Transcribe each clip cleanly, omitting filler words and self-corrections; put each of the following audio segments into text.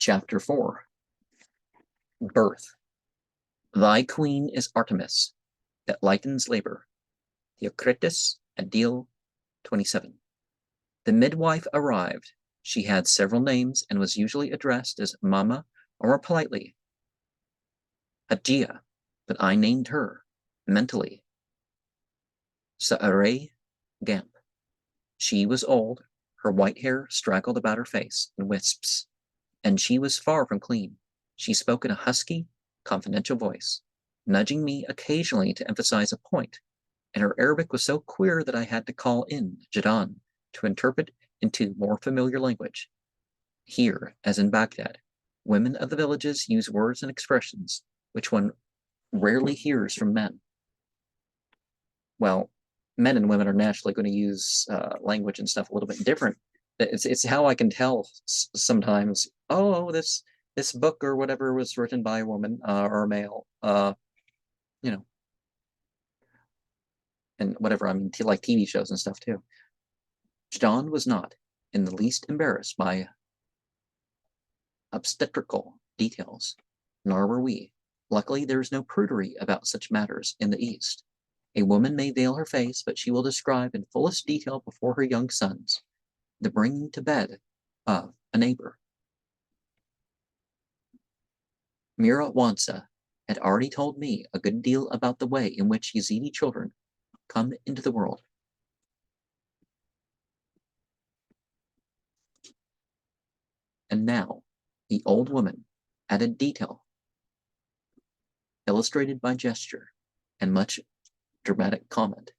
Chapter 4. Birth. Thy queen is Artemis, that lightens labor. Theocritus, Adil 27. The midwife arrived. She had several names and was usually addressed as Mama or more politely, Hagia, but I named her, mentally, Sa'are Gamp. She was old, her white hair straggled about her face in wisps, and she was far from clean. She spoke in a husky, confidential voice, nudging me occasionally to emphasize a point, and her Arabic was so queer that I had to call in Jadon to interpret into more familiar language. Here, as in Baghdad, women of the villages use words and expressions which one rarely hears from men. Well, men and women are naturally going to use language and stuff a little bit different. It's how I can tell sometimes, oh, this book or whatever was written by a woman or a male, you know, and whatever. I mean, like TV shows and stuff too. John was not in the least embarrassed by obstetrical details, nor were we. Luckily, there is no prudery about such matters in the East. A woman may veil her face, but she will describe in fullest detail before her young sons the bringing to bed of a neighbor. Mira Wansa had already told me a good deal about the way in which Yazidi children come into the world. And now, the old woman added detail, illustrated by gesture and much dramatic comment.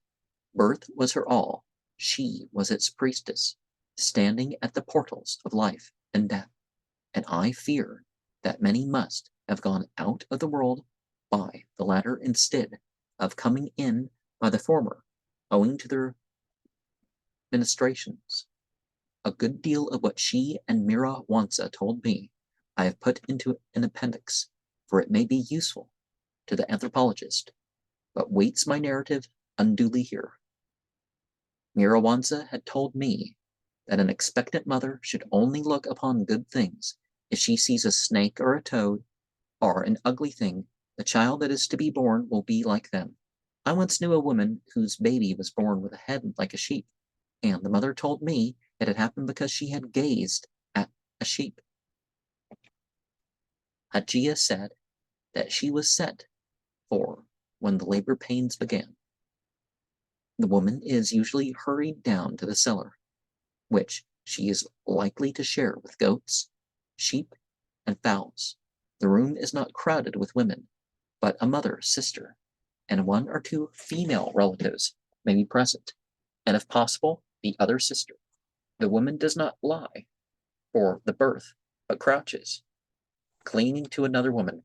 Birth was her all. She was its priestess, standing at the portals of life and death. And I fear that many must have gone out of the world by the latter instead of coming in by the former, owing to their ministrations. A good deal of what she and Mira Wansa told me I have put into an appendix, for it may be useful to the anthropologist, but weights my narrative unduly here. Mira Wansa had told me that an expectant mother should only look upon good things if she sees a snake or a toad or an ugly thing. The child that is to be born will be like them. I once knew a woman whose baby was born with a head like a sheep, and the mother told me it had happened because she had gazed at a sheep. Hagia said that she was sent for when the labor pains began. The woman is usually hurried down to the cellar, which she is likely to share with goats, sheep, and fowls. The room is not crowded with women, but a mother, sister, and one or two female relatives may be present, and if possible, the other sister. The woman does not lie for the birth, but crouches, clinging to another woman,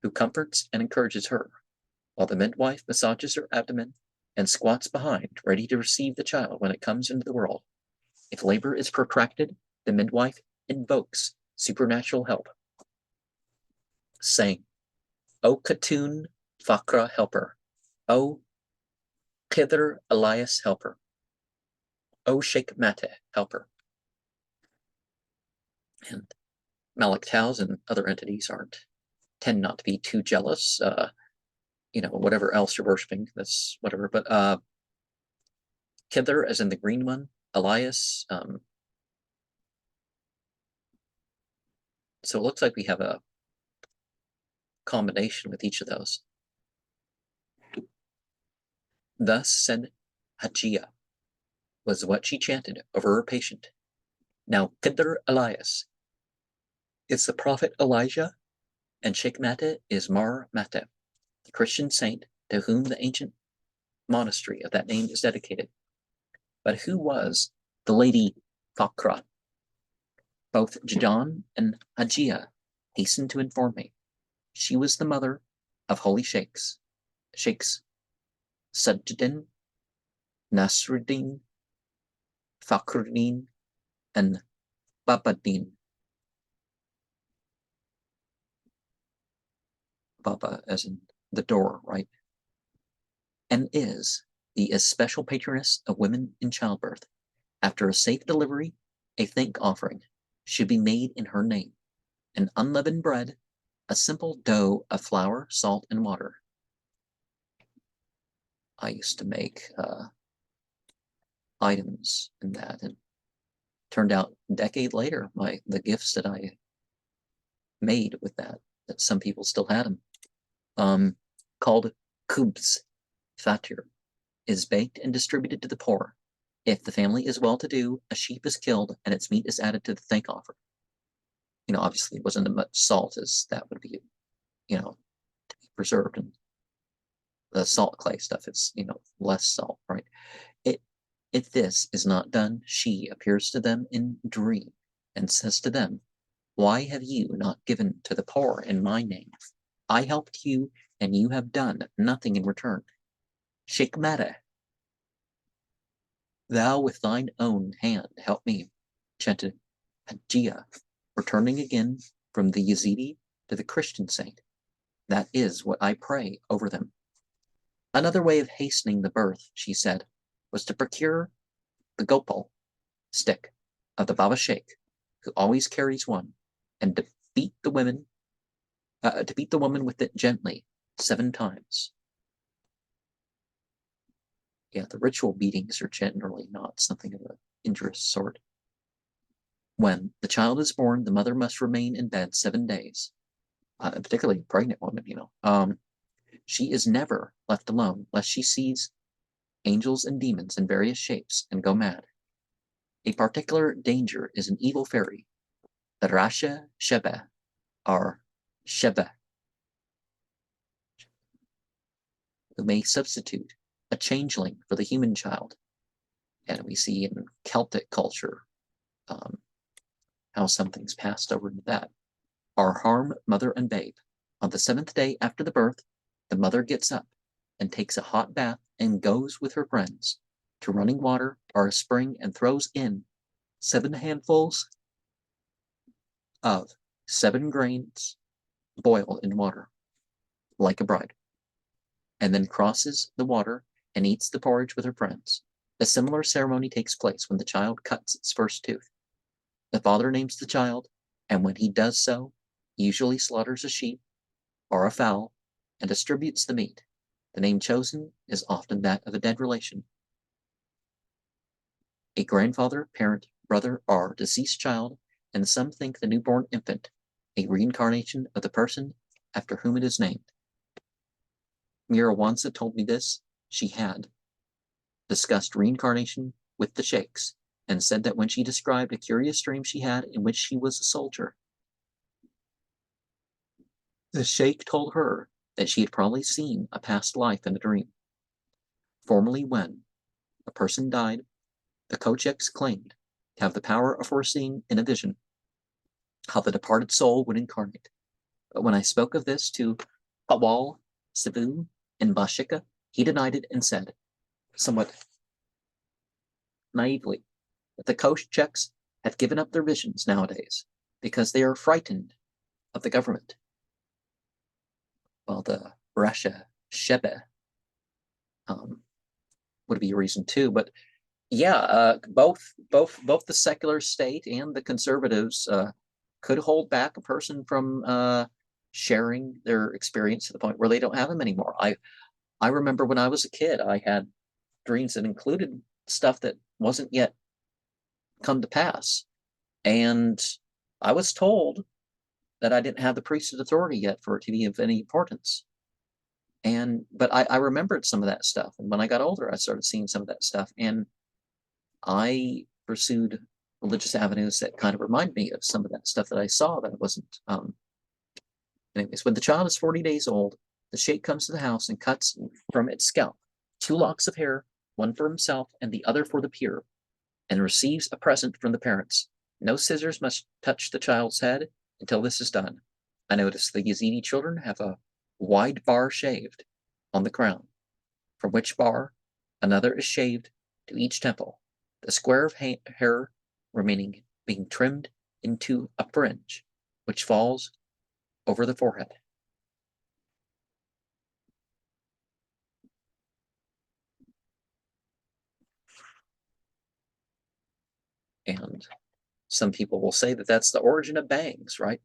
who comforts and encourages her, while the midwife massages her abdomen and squats behind, ready to receive the child when it comes into the world. If labor is protracted, the midwife invokes supernatural help, saying, O Khatun Fakra helper, O Khidr Elias helper, O Sheikh Mate helper. And Malik Taus and other entities tend not to be too jealous, whatever else you're worshiping, that's whatever, but Khidr, as in the green one, Elias, so it looks like we have a combination with each of those. Thus said Hagia, was what she chanted over her patient. Now Khidr Elias is the prophet Elijah, and Sheikh Mate is Mar Mate, the Christian saint to whom the ancient monastery of that name is dedicated. But who was the lady Fakra? Both Jadon and Hagia hastened to inform me. She was the mother of holy sheikhs Sajjuddin, Nasruddin, Fakhruddin, and Babaddin. Baba as in the door, right? And is the especial patroness of women in childbirth. After a safe delivery, a thank offering should be made in her name, an unleavened bread, a simple dough of flour, salt, and water. I used to make items in that, and turned out a decade later, the gifts that I made with that some people still had them, called kubs, fatir, is baked and distributed to the poor. If the family is well-to-do, a sheep is killed and its meat is added to the thank offering. Obviously it wasn't as much salt as that would be, to be preserved, and the salt clay stuff is, less salt, right? If this is not done, she appears to them in dream and says to them, "Why have you not given to the poor in my name? I helped you, and you have done nothing in return. Shikmare, thou with thine own hand help me," chanted Hagia, returning again from the Yazidi to the Christian saint. "That is what I pray over them." Another way of hastening the birth, she said, was to procure the gopal stick of the Baba Sheikh, who always carries one, and to beat the woman with it gently 7 times. Yeah, the ritual beatings are generally not something of an injurious sort. When the child is born, the mother must remain in bed 7 days, particularly pregnant women. She is never left alone, lest she sees angels and demons in various shapes and go mad. A particular danger is an evil fairy, the Rasha Shebe, or Shebe, who may substitute a changeling for the human child. And we see in Celtic culture how something's passed over into that, or harm mother and babe. On the 7th day after the birth, the mother gets up and takes a hot bath and goes with her friends to running water or a spring and throws in 7 handfuls of 7 grains boiled in water, like a bride, and then crosses the water and eats the porridge with her friends. A similar ceremony takes place when the child cuts its first tooth. The father names the child, and when he does so, usually slaughters a sheep or a fowl and distributes the meat. The name chosen is often that of a dead relation, a grandfather, parent, brother, or deceased child, and some think the newborn infant a reincarnation of the person after whom it is named. Mirawansa told me this. She had discussed reincarnation with the sheikhs, and said that when she described a curious dream she had in which she was a soldier, the sheikh told her that she had probably seen a past life in a dream. Formerly, when a person died, the Kocheks claimed to have the power of foreseeing in a vision how the departed soul would incarnate. But when I spoke of this to Awal, Sivu, and Bashika, he denied it and said, somewhat naively, that the Kocheks have given up their visions nowadays because they are frightened of the government. Well, the Russia Shebe would be a reason too, but yeah, both the secular state and the conservatives could hold back a person from sharing their experience to the point where they don't have them anymore. I remember when I was a kid, I had dreams that included stuff that wasn't yet come to pass, and I was told that I didn't have the priesthood authority yet for it to be of any importance. But I remembered some of that stuff, and when I got older, I started seeing some of that stuff, and I pursued religious avenues that kind of remind me of some of that stuff that I saw that wasn't. Anyways, when the child is 40 days old, the sheikh comes to the house and cuts from its scalp 2 locks of hair, one for himself and the other for the pure, and receives a present from the parents. No scissors must touch the child's head until this is done. I notice the Yazidi children have a wide bar shaved on the crown, from which bar another is shaved to each temple, the square of hair remaining being trimmed into a fringe, which falls over the forehead. And Some people will say that that's the origin of bangs, right?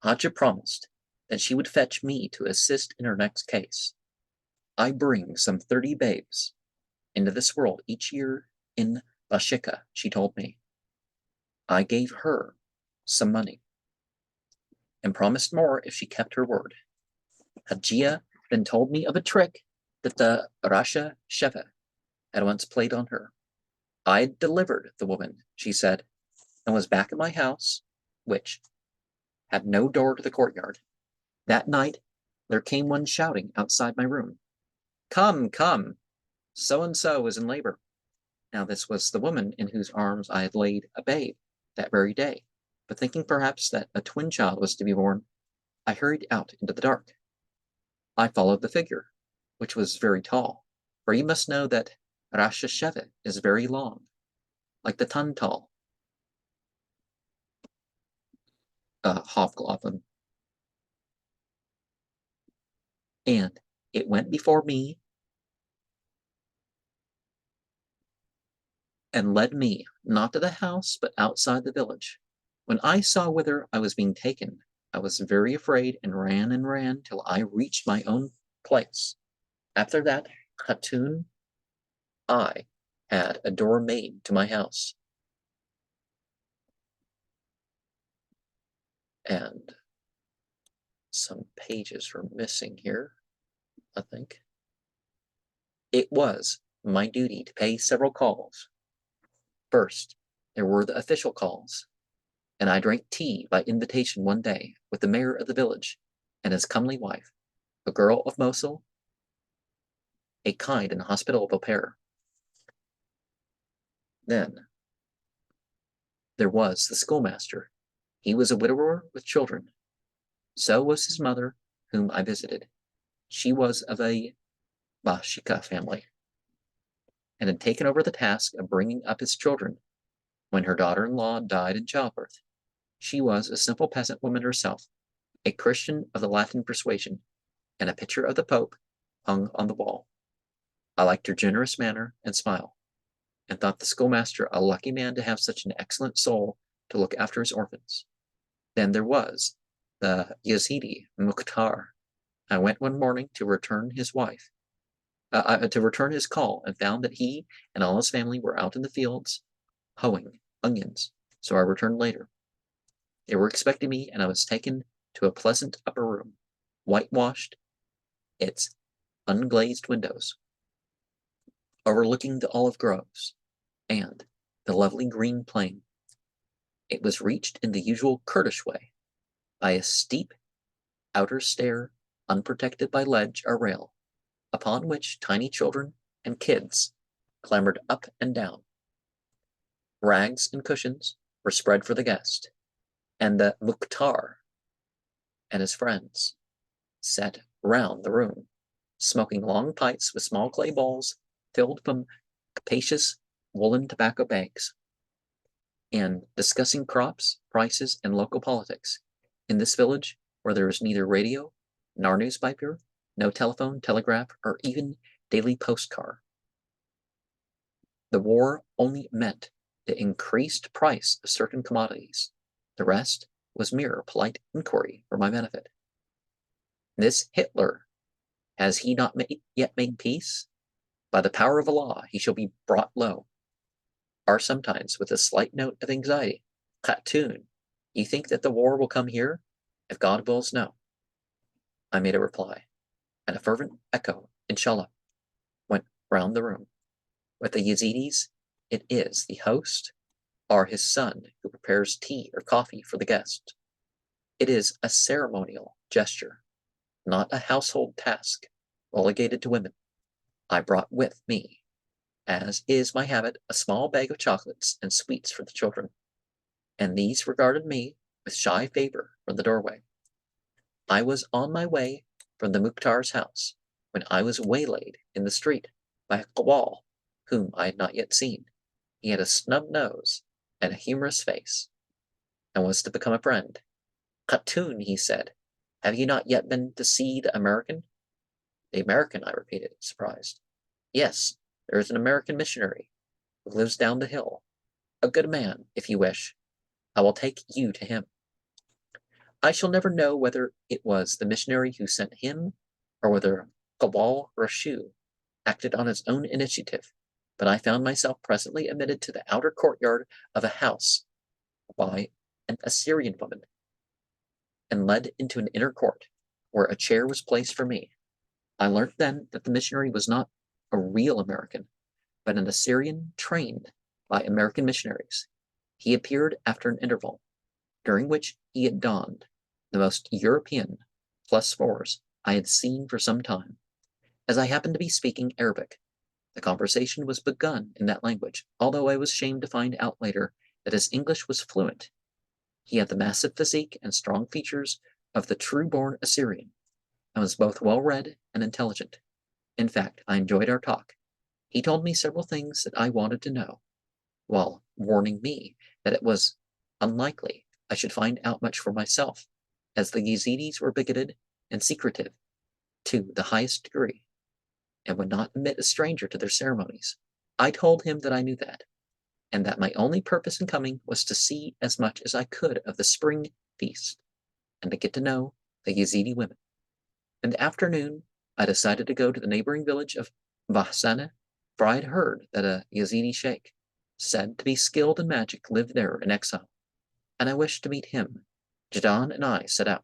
Hadja promised that she would fetch me to assist in her next case. I bring some 30 babes into this world each year in Bashika, she told me. I gave her some money and promised more if she kept her word. Hajia then told me of a trick that the Rasha Sheva had once played on her. I had delivered the woman, she said, and was back at my house, which had no door to the courtyard. That night, there came one shouting outside my room, "Come, come, so-and-so is in labor." Now this was the woman in whose arms I had laid a babe that very day, but thinking perhaps that a twin child was to be born, I hurried out into the dark. I followed the figure, which was very tall, for you must know that Rasha Shevet is very long, like the Tantal, Hofglaven. And it went before me and led me, not to the house, but outside the village. When I saw whither I was being taken, I was very afraid and ran till I reached my own place. After that, Khatun, I had a door made to my house. And some pages were missing here, I think. It was my duty to pay several calls. First, there were the official calls, and I drank tea by invitation one day with the mayor of the village and his comely wife, a girl of Mosul, a kind and hospitable pair. Then there was the schoolmaster. He was a widower with children. So was his mother, whom I visited. She was of a Bashika family, and had taken over the task of bringing up his children when her daughter-in-law died in childbirth. She was a simple peasant woman herself, a Christian of the Latin persuasion, and a picture of the Pope hung on the wall. I liked her generous manner and smile, and thought the schoolmaster a lucky man to have such an excellent soul to look after his orphans. Then there was the Yazidi Mukhtar. I went one morning to return his call, and found that he and all his family were out in the fields hoeing onions, so I returned later. They were expecting me, and I was taken to a pleasant upper room, whitewashed, its unglazed windows, overlooking the olive groves and the lovely green plain. It was reached in the usual Kurdish way, by a steep outer stair unprotected by ledge or rail, upon which tiny children and kids clambered up and down. Rags and cushions were spread for the guest, and the Mukhtar and his friends sat round the room, smoking long pipes with small clay bowls filled from capacious woolen tobacco bags, and discussing crops, prices, and local politics. In this village, where there is neither radio, nor newspaper, no telephone, telegraph, or even daily postcar, the war only meant the increased price of certain commodities. The rest was mere polite inquiry for my benefit. This Hitler, has he not yet made peace? By the power of Allah, he shall be brought low. Or sometimes, with a slight note of anxiety, Khatun, you think that the war will come here? If God wills, no. I made a reply, and a fervent echo, Inshallah, went round the room. With the Yazidis, it is the host or his son who prepares tea or coffee for the guest. It is a ceremonial gesture, not a household task relegated to women. I brought with me, as is my habit, a small bag of chocolates and sweets for the children, and these regarded me with shy favor from the doorway. I was on my way from the Mukhtar's house, when I was waylaid in the street by a Qawwal, whom I had not yet seen. He had a snub nose and a humorous face, and was to become a friend. Khatun, he said, have you not yet been to see the American? The American, I repeated, surprised. Yes, there is an American missionary who lives down the hill. A good man, if you wish. I will take you to him. I shall never know whether it was the missionary who sent him, or whether Gabal Rashu acted on his own initiative, but I found myself presently admitted to the outer courtyard of a house by an Assyrian woman, and led into an inner court, where a chair was placed for me. I learnt then that the missionary was not a real American, but an Assyrian trained by American missionaries. He appeared after an interval, during which he had donned the most European +4s I had seen for some time. As I happened to be speaking Arabic, the conversation was begun in that language, although I was ashamed to find out later that his English was fluent. He had the massive physique and strong features of the true-born Assyrian, and was both well-read and intelligent. In fact, I enjoyed our talk. He told me several things that I wanted to know, while warning me that it was unlikely I should find out much for myself, as the Yazidis were bigoted and secretive to the highest degree, and would not admit a stranger to their ceremonies. I told him that I knew that, and that my only purpose in coming was to see as much as I could of the spring feast, and to get to know the Yazidi women. In the afternoon, I decided to go to the neighboring village of Vahsana, for I had heard that a Yazidi sheikh, said to be skilled in magic, lived there in exile, and I wished to meet him. Jadon and I set out.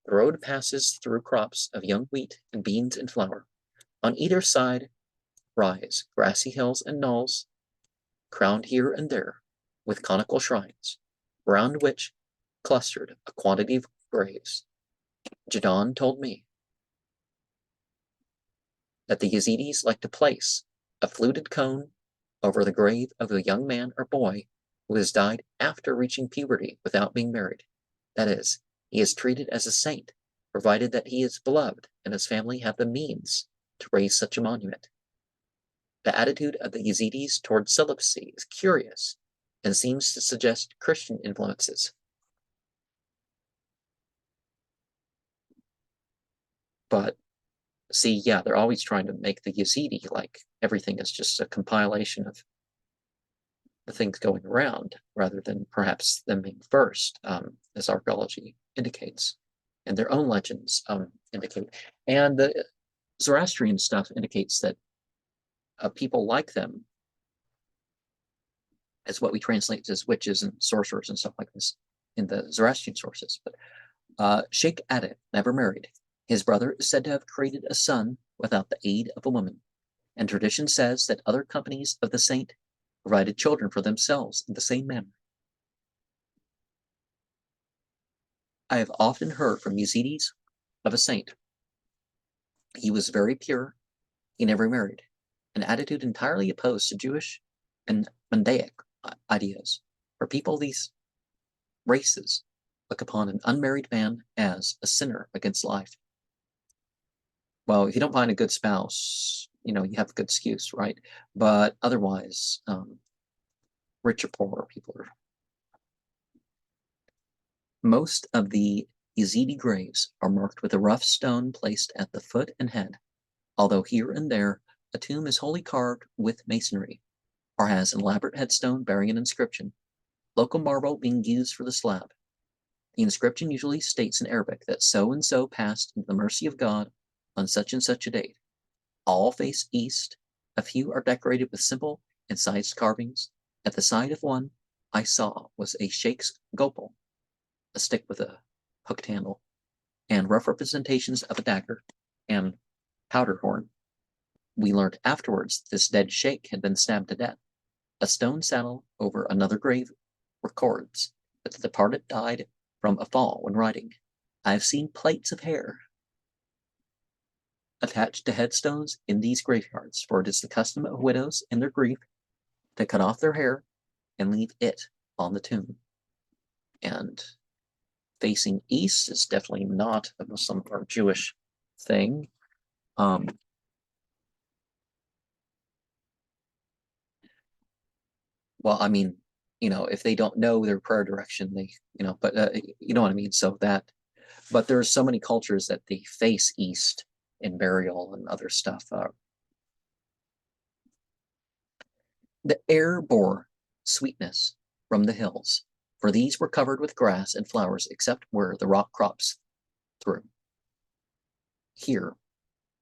The road passes through crops of young wheat and beans in flower. On either side rise grassy hills and knolls, crowned here and there with conical shrines, round which clustered a quantity of graves. Jadon told me that the Yazidis like to place a fluted cone over the grave of a young man or boy who has died after reaching puberty without being married. That is, he is treated as a saint, provided that he is beloved and his family have the means to raise such a monument. The attitude of the Yazidis toward celibacy is curious and seems to suggest Christian influences. But see, yeah, they're always trying to make the Yazidi like everything is just a compilation of the things going around, rather than perhaps them being first, as archaeology indicates, and their own legends indicate. And the Zoroastrian stuff indicates that people like them, as what we translate as witches and sorcerers and stuff like this in the Zoroastrian sources. But Sheikh Adib never married. His brother is said to have created a son without the aid of a woman, and tradition says that other companies of the saint provided children for themselves in the same manner. I have often heard from Yazidis of a saint. He was very pure, he never married, an attitude entirely opposed to Jewish and Mandaic ideas. For people of these races look upon an unmarried man as a sinner against life. Well, if you don't find a good spouse, you have a good excuse, right? But otherwise, rich or poor people are. Most of the Yazidi graves are marked with a rough stone placed at the foot and head, although here and there a tomb is wholly carved with masonry, or has an elaborate headstone bearing an inscription, local marble being used for the slab. The inscription usually states in Arabic that so and so passed into the mercy of God on such and such a date. All face east. A few are decorated with simple incised carvings. At the side of one I saw was a sheikh's gopal, a stick with a hooked handle, and rough representations of a dagger and powder horn. We learned afterwards this dead sheikh had been stabbed to death. A stone saddle over another grave records that the departed died from a fall when riding. I have seen plaits of hair attached to headstones in these graveyards, for it is the custom of widows in their grief to cut off their hair and leave it on the tomb. And facing east is definitely not a Muslim or Jewish thing. Well, I mean, if they don't know their prayer direction, but you know what I mean? So but there's so many cultures that they face east in burial and other stuff. The air bore sweetness from the hills, for these were covered with grass and flowers except where the rock crops through. Here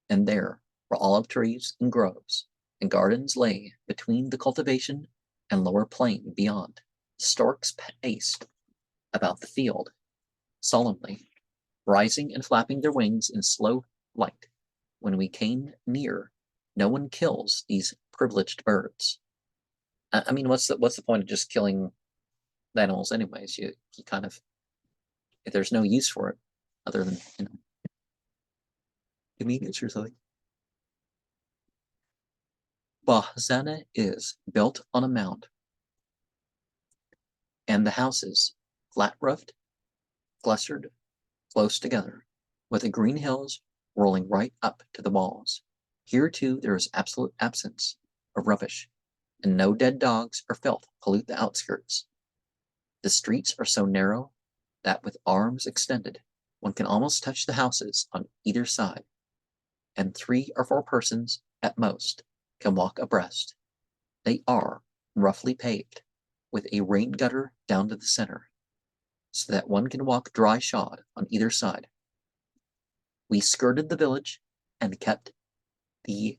and there were olive trees and groves, and gardens lay between the cultivation and lower plain beyond. Storks paced about the field, solemnly, rising and flapping their wings in slow flight. When we came near, no one kills these privileged birds. I mean, what's the point of just killing the animals anyways? You kind of, if there's no use for it other than, convenience or something. Bahzana is built on a mound, and the houses, flat roofed, clustered close together, with the green hills rolling right up to the walls. Here too there is absolute absence of rubbish, and no dead dogs or filth pollute the outskirts. The streets are so narrow that with arms extended, one can almost touch the houses on either side, and 3 or 4 persons at most can walk abreast. They are roughly paved, with a rain gutter down to the center, so that one can walk dry-shod on either side. We skirted the village and kept the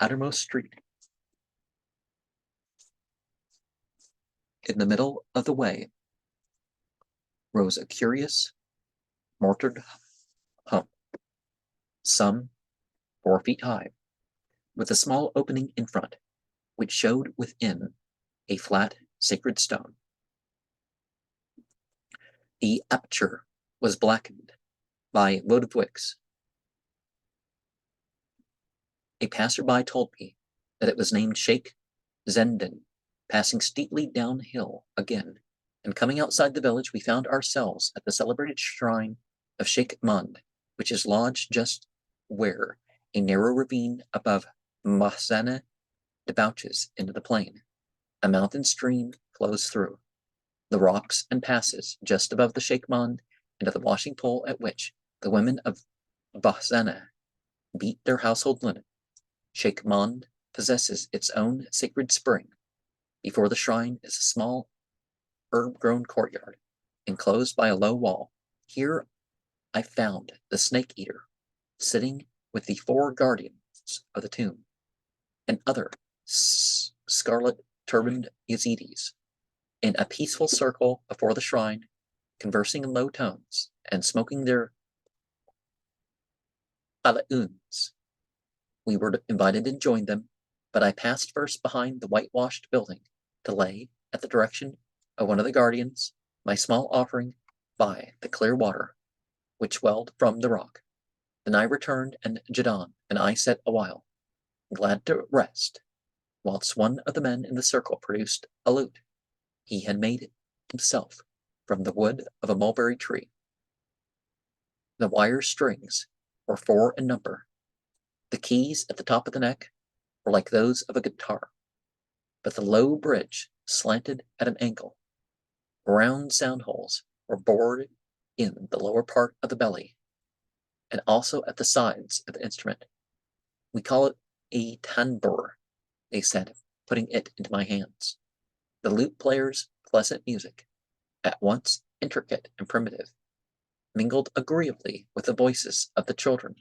outermost street. In the middle of the way rose a curious mortared hump, some 4 feet high, with a small opening in front, which showed within a flat sacred stone. The aperture was blackened by votive wicks. A passerby told me that it was named Sheikh Zenden. Passing steeply downhill again, and coming outside the village, we found ourselves at the celebrated shrine of Sheikh Mund, which is lodged just where a narrow ravine above Mahzana debouches into the plain. A mountain stream flows through the rocks and passes just above the Sheikh Mund into the washing pole at which the women of Bahzana beat their household linen. Sheikh Mund possesses its own sacred spring. Before the shrine is a small herb-grown courtyard, enclosed by a low wall. Here I found the snake eater, sitting with the 4 guardians of the tomb, and other scarlet turbaned Yazidis, in a peaceful circle before the shrine, conversing in low tones and smoking their alauns. We were invited to join them, but I passed first behind the whitewashed building to lay, at the direction of one of the guardians, my small offering by the clear water which welled from the rock. Then I returned, and Jadon and I sat awhile, glad to rest, whilst one of the men in the circle produced a lute he had made himself from the wood of a mulberry tree. The wire strings were 4 in number. The keys at the top of the neck were like those of a guitar, but the low bridge slanted at an angle. Round sound holes were bored in the lower part of the belly, and also at the sides of the instrument. We call it a tanbour, they said, putting it into my hands. The lute player's pleasant music, at once intricate and primitive, mingled agreeably with the voices of the children,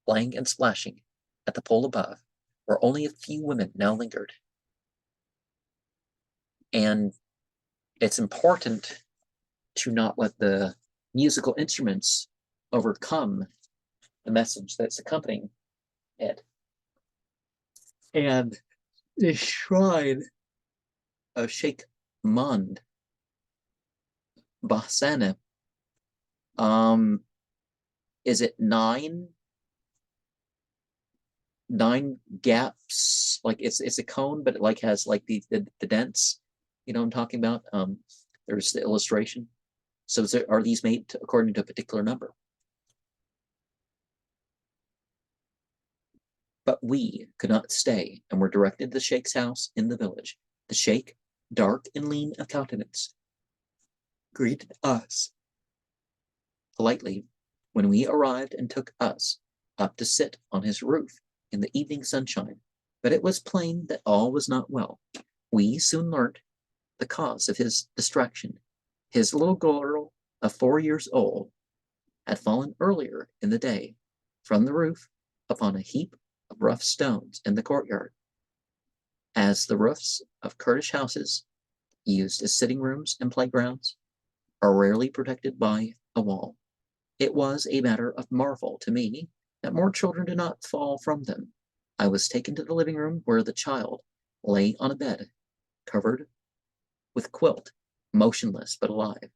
playing and splashing at the pole above, where only a few women now lingered. And it's important to not let the musical instruments overcome the message that's accompanying it. And the shrine of Sheikh Mund, Bahsana, is it 9 gaps? Like it's a cone, but it like has like the dents. You know what I'm talking about? There's the illustration. So are these made according to a particular number? But we could not stay, and were directed to the Sheikh's house in the village. The Sheikh, dark and lean of countenance, greeted us politely when we arrived, and took us up to sit on his roof in the evening sunshine. But it was plain that all was not well. We soon learnt the cause of his distraction. His little girl of 4 years old had fallen earlier in the day from the roof upon a heap of rough stones in the courtyard. As the roofs of Kurdish houses, used as sitting rooms and playgrounds, are rarely protected by a wall, it was a matter of marvel to me that more children did not fall from them. I was taken to the living room where the child lay on a bed covered with quilt, motionless but alive.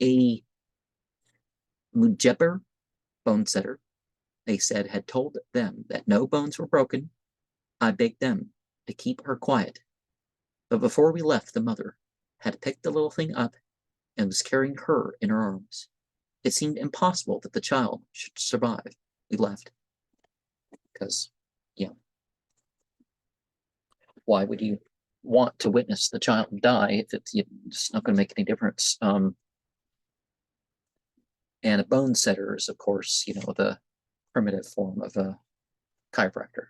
A Mujibber bone setter, they said, had told them that no bones were broken. I begged them to keep her quiet, but before we left, the mother had picked the little thing up and was carrying her in her arms. It seemed impossible that the child should survive. We left because, why would you want to witness the child die if it's not going to make any difference? And a bone setter is, of course, the primitive form of a chiropractor.